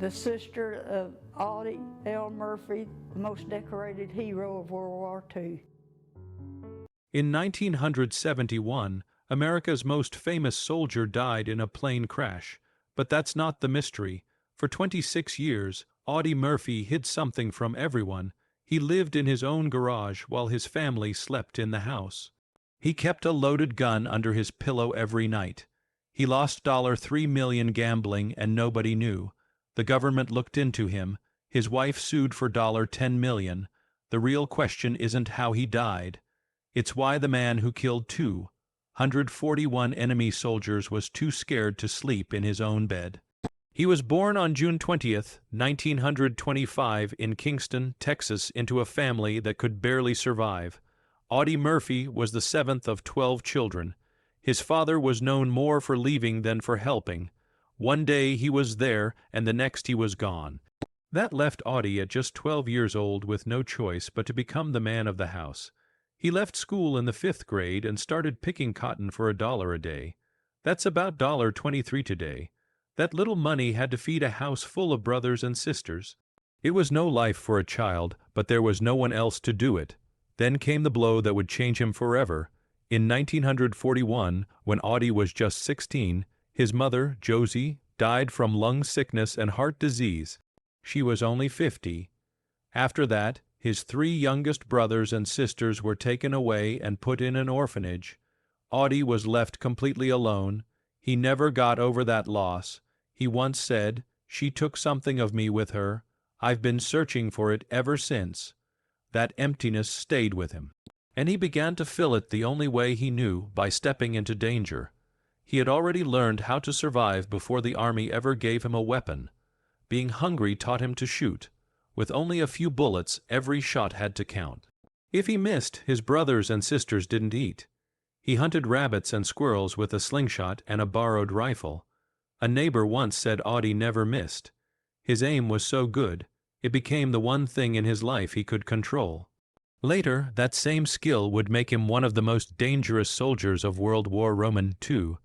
the sister of Audie L. Murphy, the most decorated hero of World War II. In 1971, America's most famous soldier died in a plane crash. But that's not the mystery. For 26 years, Audie Murphy hid something from everyone. He lived in his own garage while his family slept in the house. He kept a loaded gun under his pillow every night. He lost $3 million gambling and nobody knew. The government looked into him. His wife sued for $10 million. The real question isn't how he died. It's why the man who killed 241 enemy soldiers was too scared to sleep in his own bed. He was born on June 20th, 1925 in Kingston, Texas, into a family that could barely survive. Audie Murphy was the seventh of 12 children. His father was known more for leaving than for helping. One day he was there, and the next he was gone. That left Audie at just 12 years old with no choice but to become the man of the house. He left school in the 5th grade and started picking cotton for $1 a day. That's about $23 today. That little money had to feed a house full of brothers and sisters. It was no life for a child, but there was no one else to do it. Then came the blow that would change him forever. In 1941, when Audie was just 16, his mother, Josie, died from lung sickness and heart disease. She was only 50. After that, his 3 youngest brothers and sisters were taken away and put in an orphanage. Audie was left completely alone. He never got over that loss. He once said, "She took something of me with her. I've been searching for it ever since." That emptiness stayed with him, and he began to fill it the only way he knew, by stepping into danger. He had already learned how to survive before the army ever gave him a weapon. Being hungry taught him to shoot. With only a few bullets, every shot had to count. If he missed, his brothers and sisters didn't eat. He hunted rabbits and squirrels with a slingshot and a borrowed rifle. A neighbor once said Audie never missed. His aim was so good, it became the one thing in his life he could control. Later, that same skill would make him one of the most dangerous soldiers of World War II.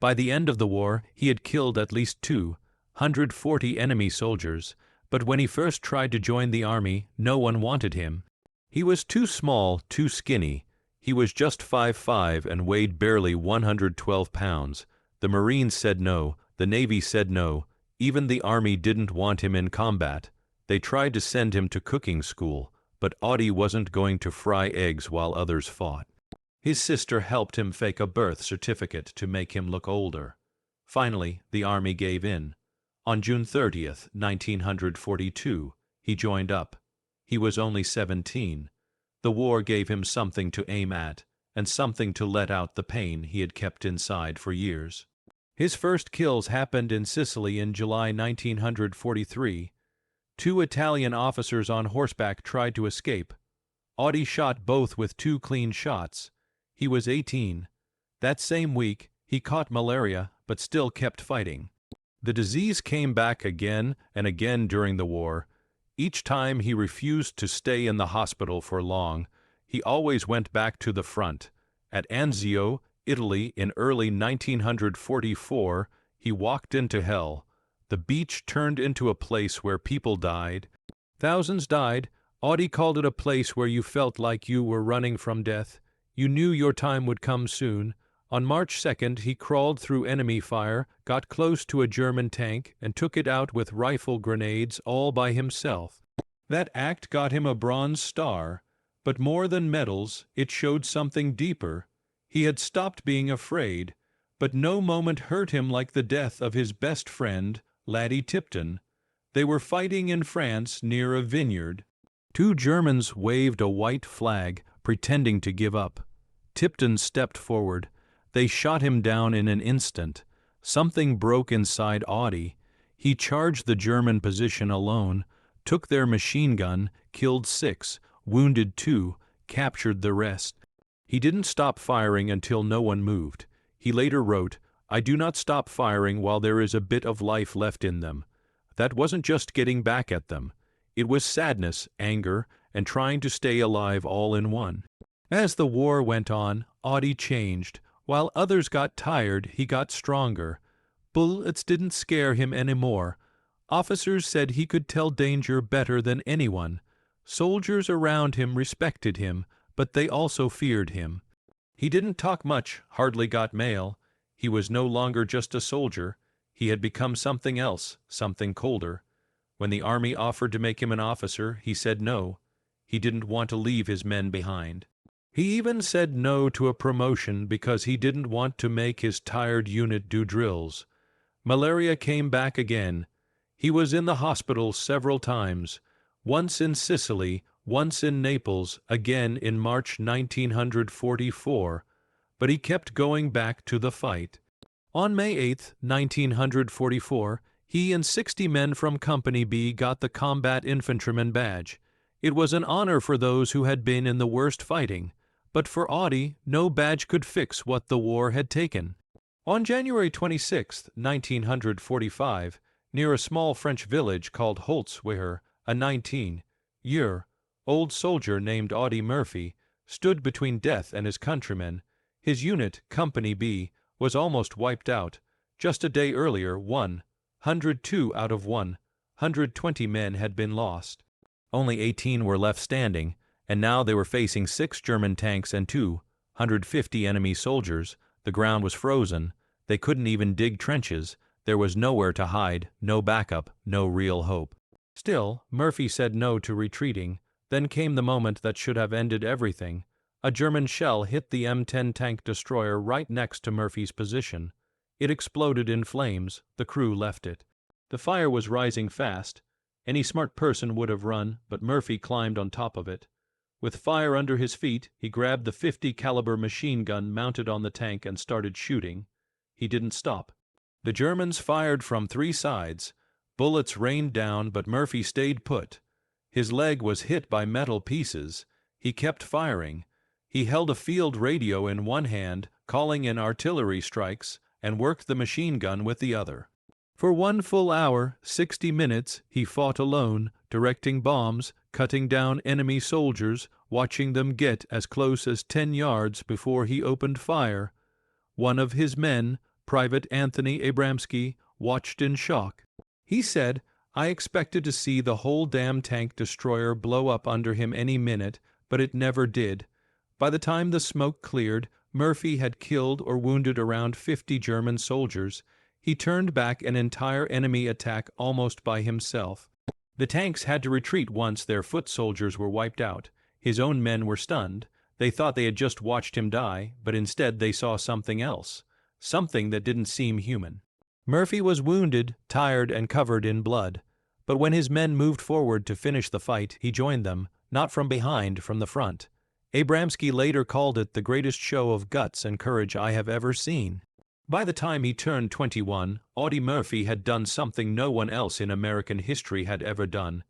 By the end of the war, he had killed at least 240 enemy soldiers. But when he first tried to join the army, no one wanted him. He was too small, too skinny. He was just 5'5" and weighed barely 112 pounds. The Marines said no, the Navy said no, even the Army didn't want him in combat. They tried to send him to cooking school, but Audie wasn't going to fry eggs while others fought. His sister helped him fake a birth certificate to make him look older. Finally, the Army gave in. On June 30th, 1942, he joined up. He was only 17. The war gave him something to aim at, and something to let out the pain he had kept inside for years. His first kills happened in Sicily in July 1943. 2 Italian officers on horseback tried to escape. Audie shot both with 2 clean shots. He was 18. That same week, he caught malaria, but still kept fighting. The disease came back again and again during the war. Each time he refused to stay in the hospital for long. He always went back to the front. At Anzio, Italy, in early 1944, he walked into hell. The beach turned into a place where people died. Thousands died. Audie called it a place where you felt like you were running from death. You knew your time would come soon. On March 2nd, he crawled through enemy fire, got close to a German tank, and took it out with rifle grenades all by himself. That act got him a Bronze Star, but more than medals, it showed something deeper. He had stopped being afraid, but no moment hurt him like the death of his best friend, Laddie Tipton. They were fighting in France near a vineyard. 2 Germans waved a white flag, pretending to give up. Tipton stepped forward. They shot him down in an instant. Something broke inside Audie. He charged the German position alone, took their machine gun, killed 6, wounded 2, captured the rest. He didn't stop firing until no one moved. He later wrote, "I do not stop firing while there is a bit of life left in them." That wasn't just getting back at them. It was sadness, anger, and trying to stay alive all in one. As the war went on, Audie changed. While others got tired, he got stronger. Bullets didn't scare him anymore. Officers said he could tell danger better than anyone. Soldiers around him respected him, but they also feared him. He didn't talk much, hardly got mail. He was no longer just a soldier. He had become something else, something colder. When the army offered to make him an officer, he said no. He didn't want to leave his men behind. He even said no to a promotion because he didn't want to make his tired unit do drills. Malaria came back again. He was in the hospital several times, once in Sicily, once in Naples, again in March 1944, but he kept going back to the fight. On May 8, 1944, he and 60 men from Company B got the Combat Infantryman Badge. It was an honor for those who had been in the worst fighting, but for Audie, no badge could fix what the war had taken. On January 26, 1945, near a small French village called Holtzwihr, a 19-year-old soldier named Audie Murphy stood between death and his countrymen. His unit, Company B, was almost wiped out. Just a day earlier, 102 out of 120 men had been lost. Only 18 were left standing, and now they were facing 6 German tanks and 250 enemy soldiers. The ground was frozen. They couldn't even dig trenches. There was nowhere to hide, no backup, no real hope. Still, Murphy said no to retreating. Then came the moment that should have ended everything. A German shell hit the M10 tank destroyer right next to Murphy's position. It exploded in flames. The crew left it. The fire was rising fast. Any smart person would have run, but Murphy climbed on top of it. With fire under his feet, he grabbed the .50 caliber machine gun mounted on the tank and started shooting. He didn't stop. The Germans fired from 3 sides. Bullets rained down, but Murphy stayed put. His leg was hit by metal pieces. He kept firing. He held a field radio in one hand, calling in artillery strikes, and worked the machine gun with the other. For 1 full hour, 60 minutes, he fought alone, directing bombs, cutting down enemy soldiers, watching them get as close as 10 yards before he opened fire. One of his men, Private Anthony Abramsky, watched in shock. He said, "I expected to see the whole damn tank destroyer blow up under him any minute, but it never did." By the time the smoke cleared, Murphy had killed or wounded around 50 German soldiers. He turned back an entire enemy attack almost by himself. The tanks had to retreat once their foot soldiers were wiped out. His own men were stunned. They thought they had just watched him die, but instead they saw something else. Something that didn't seem human. Murphy was wounded, tired, and covered in blood. But when his men moved forward to finish the fight, he joined them, not from behind, from the front. Abramsky later called it the greatest show of guts and courage I have ever seen. By the time he turned 21, Audie Murphy had done something no one else in American history had ever done.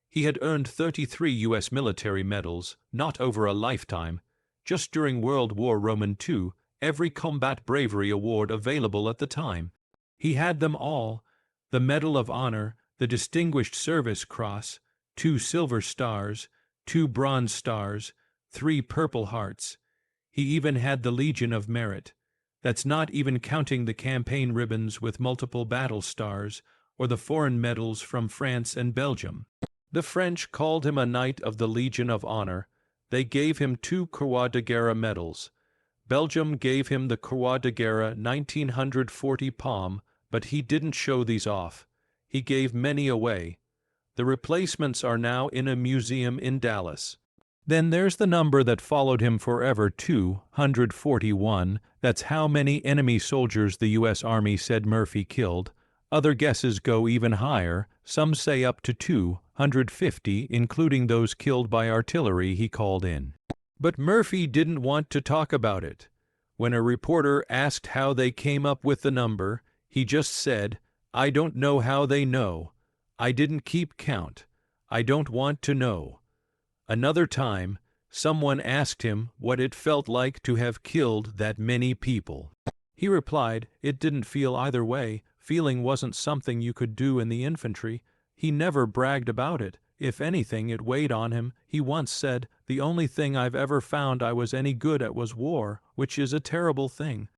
He had earned 33 U.S. military medals, not over a lifetime. Just during World War II, every combat bravery award available at the time. He had them all: the Medal of Honor, the Distinguished Service Cross, 2 Silver Stars, 2 Bronze Stars, 3 Purple Hearts. He even had the Legion of Merit. That's not even counting the campaign ribbons with multiple battle stars or the foreign medals from France and Belgium. The French called him a Knight of the Legion of Honor. They gave him 2 Croix de Guerre medals. Belgium gave him the Croix de Guerre 1940 Palm, but he didn't show these off. He gave many away. The replacements are now in a museum in Dallas. Then there's the number that followed him forever, 241. That's how many enemy soldiers the U.S. Army said Murphy killed. Other guesses go even higher. Some say up to 250, including those killed by artillery he called in. But Murphy didn't want to talk about it. When a reporter asked how they came up with the number, he just said, "I don't know how they know. I didn't keep count. I don't want to know." Another time, someone asked him what it felt like to have killed that many people. He replied, it didn't feel either way. Feeling wasn't something you could do in the infantry. He never bragged about it. If anything, it weighed on him. He once said, "The only thing I've ever found I was any good at was war, which is a terrible thing."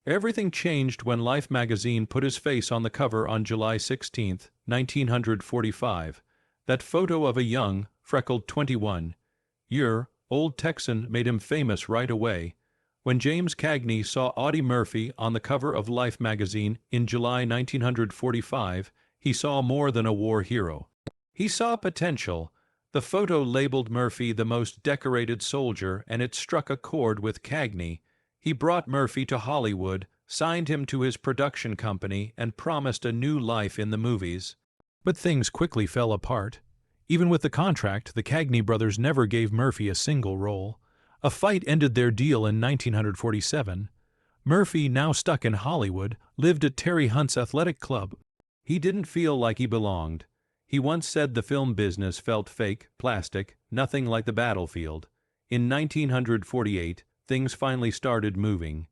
Everything changed when Life magazine put his face on the cover on July 16, 1945. That photo of a young, freckled 21-year-old Texan made him famous right away. When James Cagney saw Audie Murphy on the cover of Life magazine in July 1945, he saw more than a war hero. He saw potential. The photo labeled Murphy the most decorated soldier, and it struck a chord with Cagney. He brought Murphy to Hollywood, signed him to his production company, and promised a new life in the movies. But things quickly fell apart. Even with the contract, the Cagney brothers never gave Murphy a single role. A fight ended their deal in 1947. Murphy, now stuck in Hollywood, lived at Terry Hunt's athletic club. He didn't feel like he belonged. He once said the film business felt fake, plastic, nothing like the battlefield. In 1948, things finally started moving.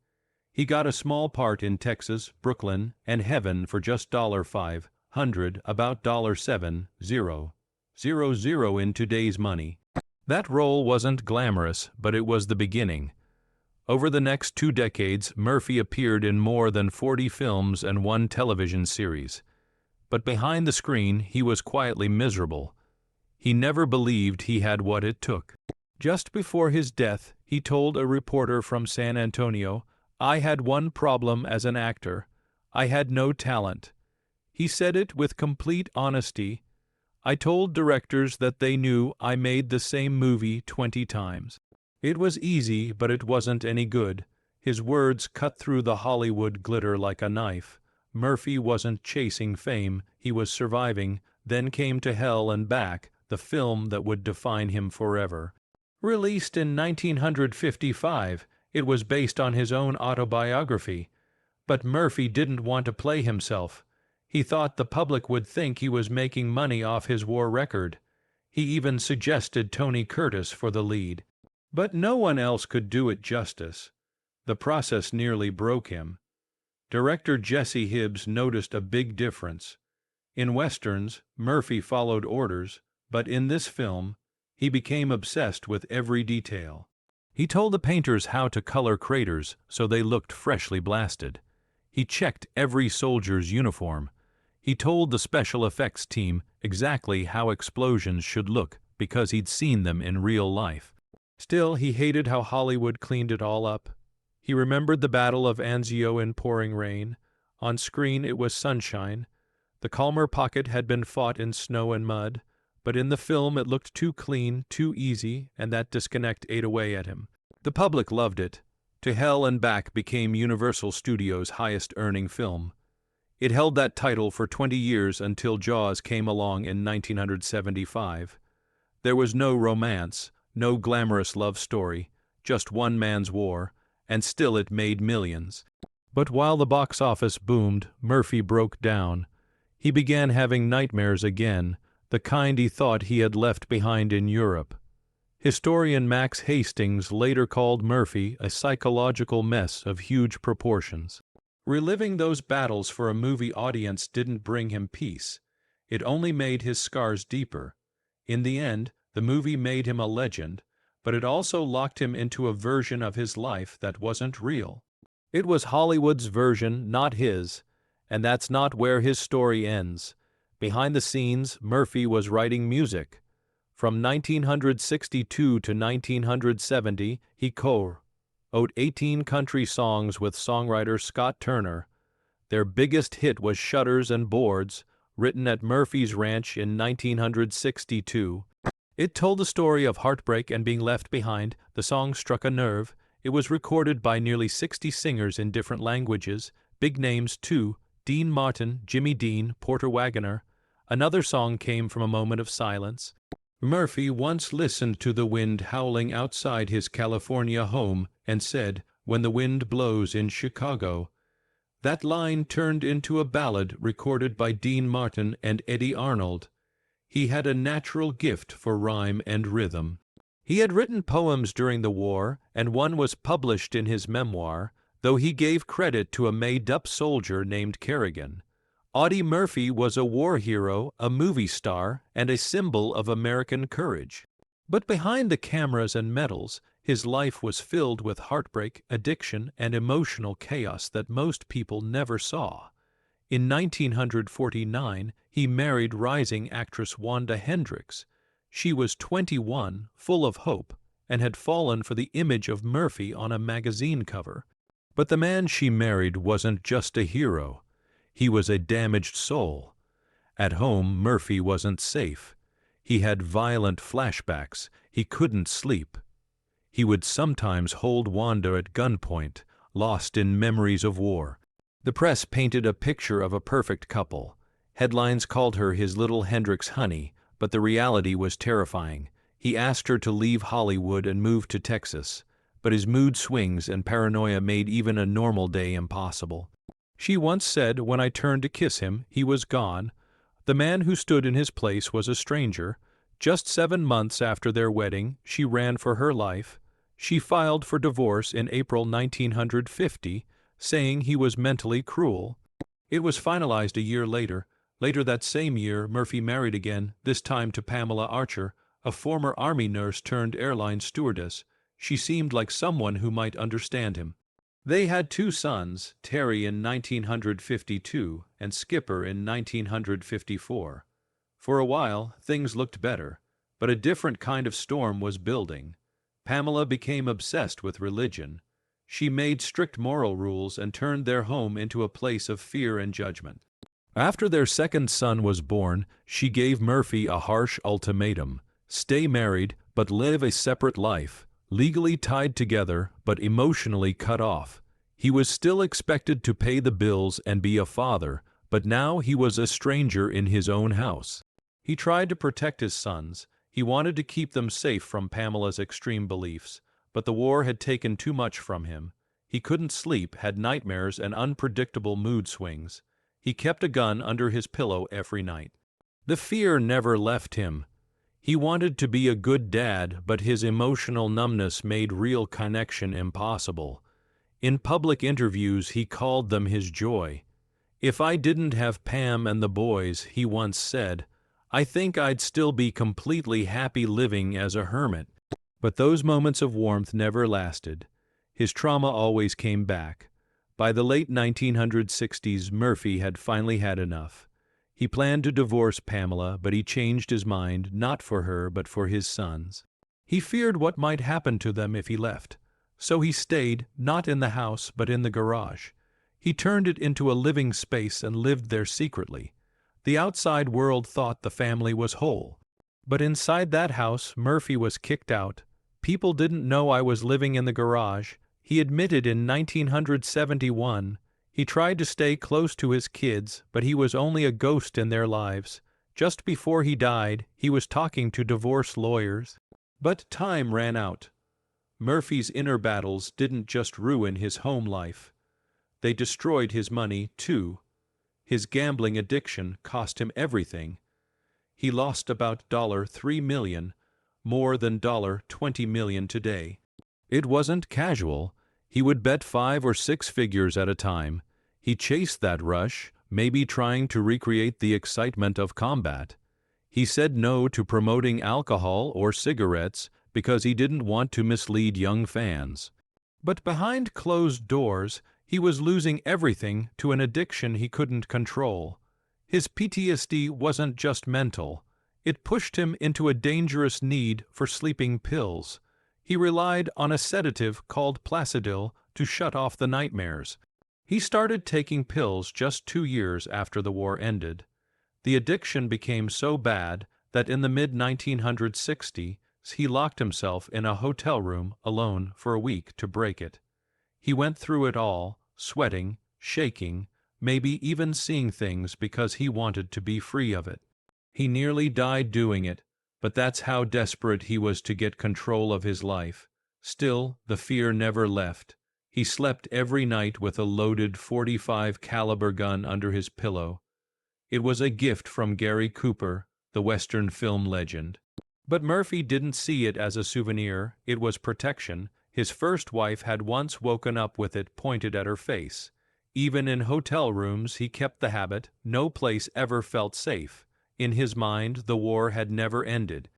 He got a small part in Texas, Brooklyn, and Heaven for just $500, about $700 in today's money. That role wasn't glamorous, but it was the beginning. Over the next 2 decades, Murphy appeared in more than 40 films and 1 television series. But behind the screen, he was quietly miserable. He never believed he had what it took. Just before his death, he told a reporter from San Antonio, "I had one problem as an actor. I had no talent." He said it with complete honesty. "I told directors that they knew I made the same movie 20 times. It was easy, but it wasn't any good." His words cut through the Hollywood glitter like a knife. Murphy wasn't chasing fame, he was surviving. Then came To Hell and Back, the film that would define him forever. Released in 1955, it was based on his own autobiography. But Murphy didn't want to play himself. He thought the public would think he was making money off his war record. He even suggested Tony Curtis for the lead. But no one else could do it justice. The process nearly broke him. Director Jesse Hibbs noticed a big difference. In westerns, Murphy followed orders, but in this film, he became obsessed with every detail. He told the painters how to color craters so they looked freshly blasted. He checked every soldier's uniform. He told the special effects team exactly how explosions should look because he'd seen them in real life. Still, he hated how Hollywood cleaned it all up. He remembered the Battle of Anzio in pouring rain. On screen it was sunshine. The Calmer Pocket had been fought in snow and mud, but in the film it looked too clean, too easy, and that disconnect ate away at him. The public loved it. To Hell and Back became Universal Studios' highest-earning film. It held that title for 20 years until Jaws came along in 1975. There was no romance, no glamorous love story, just one man's war, and still it made millions. But while the box office boomed, Murphy broke down. He began having nightmares again, the kind he thought he had left behind in Europe. Historian Max Hastings later called Murphy a psychological mess of huge proportions. Reliving those battles for a movie audience didn't bring him peace. It only made his scars deeper. In the end, the movie made him a legend, but it also locked him into a version of his life that wasn't real. It was Hollywood's version, not his, and that's not where his story ends. Behind the scenes, Murphy was writing music. From 1962 to 1970, he co-wrote 18 country songs with songwriter Scott Turner. Their biggest hit was Shutters and Boards, written at Murphy's Ranch in 1962. It told the story of heartbreak and being left behind. The song struck a nerve. It was recorded by nearly 60 singers in different languages, big names too: Dean Martin, Jimmy Dean, Porter Wagoner. Another song came from a moment of silence. Murphy once listened to the wind howling outside his California home and said, "When the wind blows in Chicago." That line turned into a ballad recorded by Dean Martin and Eddie Arnold. He had a natural gift for rhyme and rhythm. He had written poems during the war, and one was published in his memoir, though he gave credit to a made-up soldier named Kerrigan. Audie Murphy was a war hero, a movie star, and a symbol of American courage. But behind the cameras and medals, His life was filled with heartbreak, addiction, and emotional chaos that most people never saw. In 1949, he married rising actress Wanda Hendricks. She was 21, full of hope, and had fallen for the image of Murphy on a magazine cover. But the man she married wasn't just a hero. He was a damaged soul. At home, Murphy wasn't safe. He had violent flashbacks. He couldn't sleep. He would sometimes hold Wanda at gunpoint, lost in memories of war. The press painted a picture of a perfect couple. Headlines called her his little Hendricks honey, but the reality was terrifying. He asked her to leave Hollywood and move to Texas, but his mood swings and paranoia made even a normal day impossible. She once said, "When I turned to kiss him, he was gone." The man who stood in his place was a stranger. Just 7 months after their wedding, she ran for her life. She filed for divorce in April 1950, saying he was mentally cruel. It was finalized a year later. Later that same year, Murphy married again, this time to Pamela Archer, a former Army nurse turned airline stewardess. She seemed like someone who might understand him. They had 2 sons, Terry in 1952 and Skipper in 1954. For a while, things looked better, but a different kind of storm was building. Pamela became obsessed with religion. She made strict moral rules and turned their home into a place of fear and judgment. After their second son was born, she gave Murphy a harsh ultimatum: stay married, but live a separate life, legally tied together, but emotionally cut off. He was still expected to pay the bills and be a father, but now he was a stranger in his own house. He tried to protect his sons. He wanted to keep them safe from Pamela's extreme beliefs, but the war had taken too much from him. He couldn't sleep, had nightmares and unpredictable mood swings. He kept a gun under his pillow every night. The fear never left him. He wanted to be a good dad, but his emotional numbness made real connection impossible. In public interviews, he called them his joy. "If I didn't have Pam and the boys," he once said, "I think I'd still be completely happy living as a hermit." But those moments of warmth never lasted. His trauma always came back. By the late 1960s, Murphy had finally had enough. He planned to divorce Pamela, but he changed his mind, not for her, but for his sons. He feared what might happen to them if he left. So he stayed, not in the house, but in the garage. He turned it into a living space and lived there secretly. The outside world thought the family was whole. But inside that house, Murphy was kicked out. "People didn't know I was living in the garage," he admitted in 1971. He tried to stay close to his kids, but he was only a ghost in their lives. Just before he died, he was talking to divorce lawyers. But time ran out. Murphy's inner battles didn't just ruin his home life. They destroyed his money, too. His gambling addiction cost him everything. He lost about $3 million, more than $20 million today. It wasn't casual. He would bet 5 or 6 figures at a time. He chased that rush, maybe trying to recreate the excitement of combat. He said no to promoting alcohol or cigarettes because he didn't want to mislead young fans. But behind closed doors, he was losing everything to an addiction he couldn't control. His PTSD wasn't just mental. It pushed him into a dangerous need for sleeping pills. He relied on a sedative called Placidil to shut off the nightmares. He started taking pills just 2 years after the war ended. The addiction became so bad that in the mid-1960s he locked himself in a hotel room alone for a week to break it. He went through it all, sweating, shaking, maybe even seeing things because he wanted to be free of it. He nearly died doing it, but that's how desperate he was to get control of his life. Still, the fear never left. He slept every night with a loaded .45 caliber gun under his pillow. It was a gift from Gary Cooper, the Western film legend. But Murphy didn't see it as a souvenir. It was protection. His first wife had once woken up with it pointed at her face. Even in hotel rooms, he kept the habit. No place ever felt safe. In his mind, the war had never ended.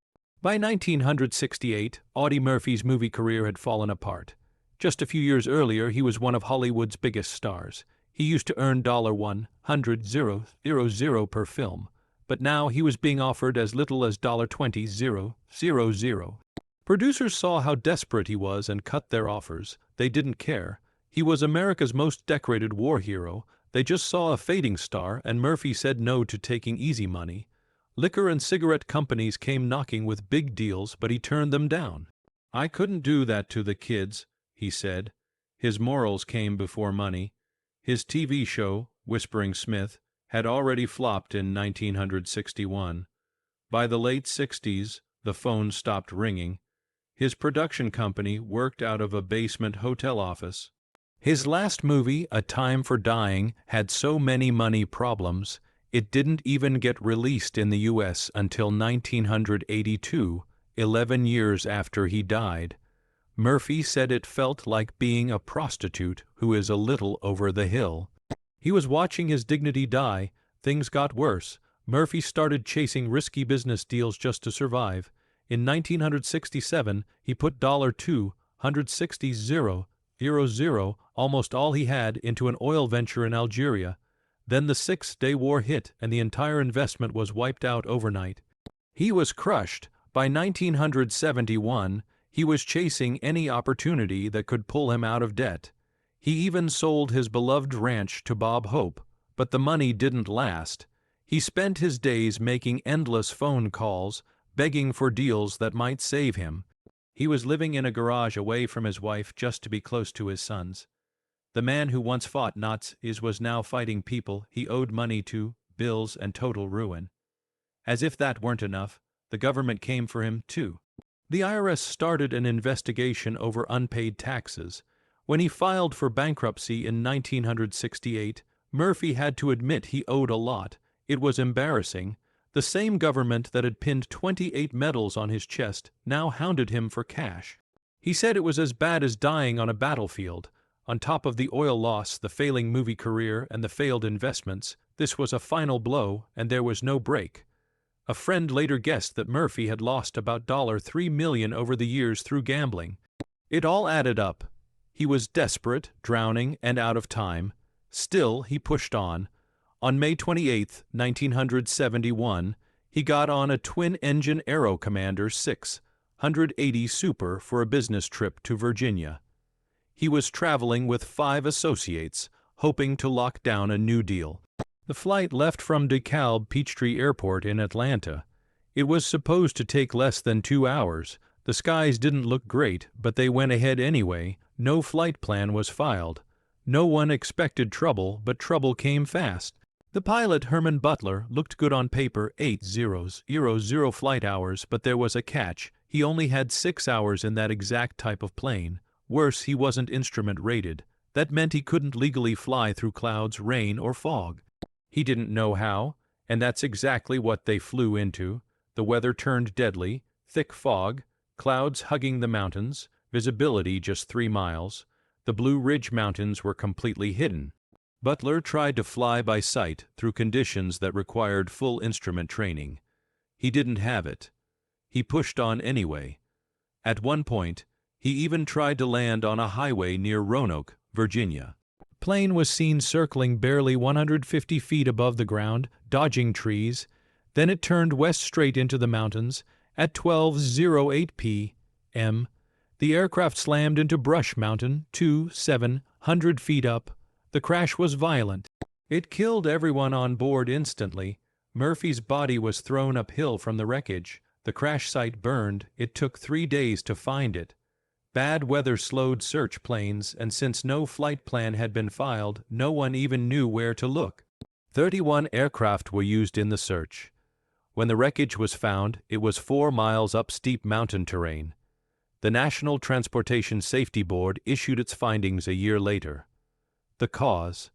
By 1968, Audie Murphy's movie career had fallen apart. Just a few years earlier, he was one of Hollywood's biggest stars. He used to earn $100,000 per film, but now he was being offered as little as $20,000. Producers saw how desperate he was and cut their offers. They didn't care. He was America's most decorated war hero. They just saw a fading star, and Murphy said no to taking easy money. Liquor and cigarette companies came knocking with big deals, but he turned them down. "I couldn't do that to the kids," he said. His morals came before money. His TV show, Whispering Smith, had already flopped in 1961. By the late 60s, the phone stopped ringing. His production company worked out of a basement hotel office. His last movie, A Time for Dying, had so many money problems, it didn't even get released in the U.S. until 1982, 11 years after he died. Murphy said it felt like being a prostitute who is a little over the hill. He was watching his dignity die. Things got worse. Murphy started chasing risky business deals just to survive. In 1967, he put $260,000, almost all he had, into an oil venture in Algeria. Then the Six-Day War hit, and the entire investment was wiped out overnight. He was crushed. By 1971, he was chasing any opportunity that could pull him out of debt. He even sold his beloved ranch to Bob Hope, but the money didn't last. He spent his days making endless phone calls, begging for deals that might save him. He was living in a garage away from his wife just to be close to his sons. The man who once fought Nazis was now fighting people he owed money to, bills, and total ruin. As if that weren't enough, the government came for him, too. The IRS started an investigation over unpaid taxes. When he filed for bankruptcy in 1968, Murphy had to admit he owed a lot. It was embarrassing. The same government that had pinned 28 medals on his chest now hounded him for cash. He said it was as bad as dying on a battlefield. On top of the oil loss, the failing movie career, and the failed investments, this was a final blow, and there was no break. A friend later guessed that Murphy had lost about $3 million over the years through gambling. It all added up. He was desperate, drowning, and out of time. Still, he pushed on. On May 28, 1971, he got on a twin-engine Aero Commander 680 Super for a business trip to Virginia. He was traveling with 5 associates, hoping to lock down a new deal. The flight left from DeKalb Peachtree Airport in Atlanta. It was supposed to take less than 2 hours. The skies didn't look great, but they went ahead anyway. No flight plan was filed. No one expected trouble, but trouble came fast. The pilot, Herman Butler, looked good on paper, 800 flight hours, but there was a catch. He only had 6 hours in that exact type of plane. Worse, he wasn't instrument rated. That meant he couldn't legally fly through clouds, rain, or fog. He didn't know how, and that's exactly what they flew into. The weather turned deadly, thick fog, clouds hugging the mountains, visibility just 3 miles. The Blue Ridge Mountains were completely hidden. Butler tried to fly by sight through conditions that required full instrument training. He didn't have it. He pushed on anyway. At one point, he even tried to land on a highway near Roanoke, Virginia. Plane was seen circling barely 150 feet above the ground, dodging trees. Then it turned west straight into the mountains. At 12:08 p.m., the aircraft slammed into Brush Mountain, 700 feet up. The crash was violent. It killed everyone on board instantly. Murphy's body was thrown uphill from the wreckage. The crash site burned. It took 3 days to find it. Bad weather slowed search planes, and since no flight plan had been filed, no one even knew where to look. 31 aircraft were used in the search. When the wreckage was found, it was 4 miles up steep mountain terrain. The National Transportation Safety Board issued its findings a year later. The cause: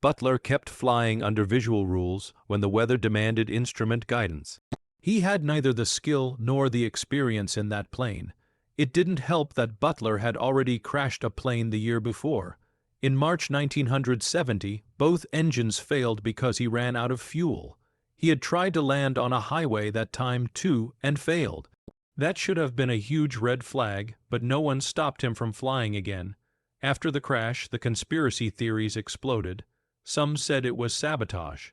Butler kept flying under visual rules when the weather demanded instrument guidance. He had neither the skill nor the experience in that plane. It didn't help that Butler had already crashed a plane the year before. In March 1970, both engines failed because he ran out of fuel. He had tried to land on a highway that time too and failed. That should have been a huge red flag, but no one stopped him from flying again. After the crash, the conspiracy theories exploded. Some said it was sabotage.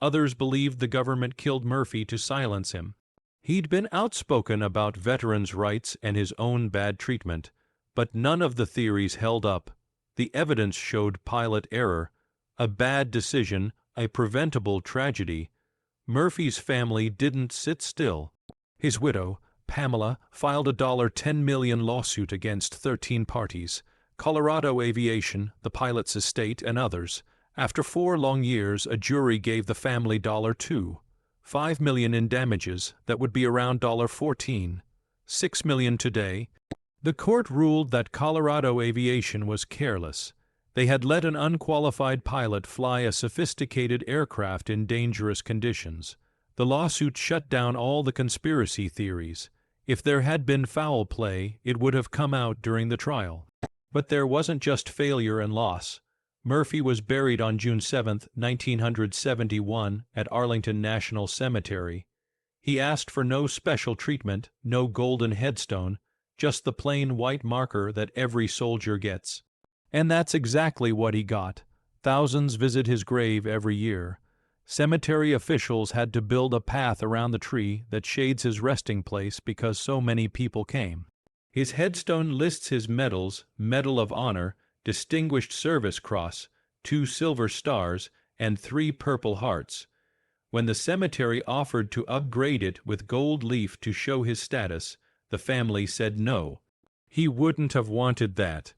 Others believed the government killed Murphy to silence him. He'd been outspoken about veterans' rights and his own bad treatment, but none of the theories held up. The evidence showed pilot error, a bad decision, a preventable tragedy. Murphy's family didn't sit still. His widow, Pamela, filed a $10 million lawsuit against 13 parties: Colorado Aviation, the pilot's estate, and others. After 4 long years, a jury gave the family $5 million in damages. That would be around $14, $6 million today. The court ruled that Colorado Aviation was careless. They had let an unqualified pilot fly a sophisticated aircraft in dangerous conditions. The lawsuit shut down all the conspiracy theories. If there had been foul play, it would have come out during the trial. But there wasn't just failure and loss. Murphy was buried on June 7, 1971, at Arlington National Cemetery. He asked for no special treatment, no golden headstone, just the plain white marker that every soldier gets. And that's exactly what he got. Thousands visit his grave every year. Cemetery officials had to build a path around the tree that shades his resting place because so many people came. His headstone lists his medals: Medal of Honor, Distinguished Service Cross, 2 silver stars, and 3 Purple Hearts. When the cemetery offered to upgrade it with gold leaf to show his status, the family said no. He wouldn't have wanted that.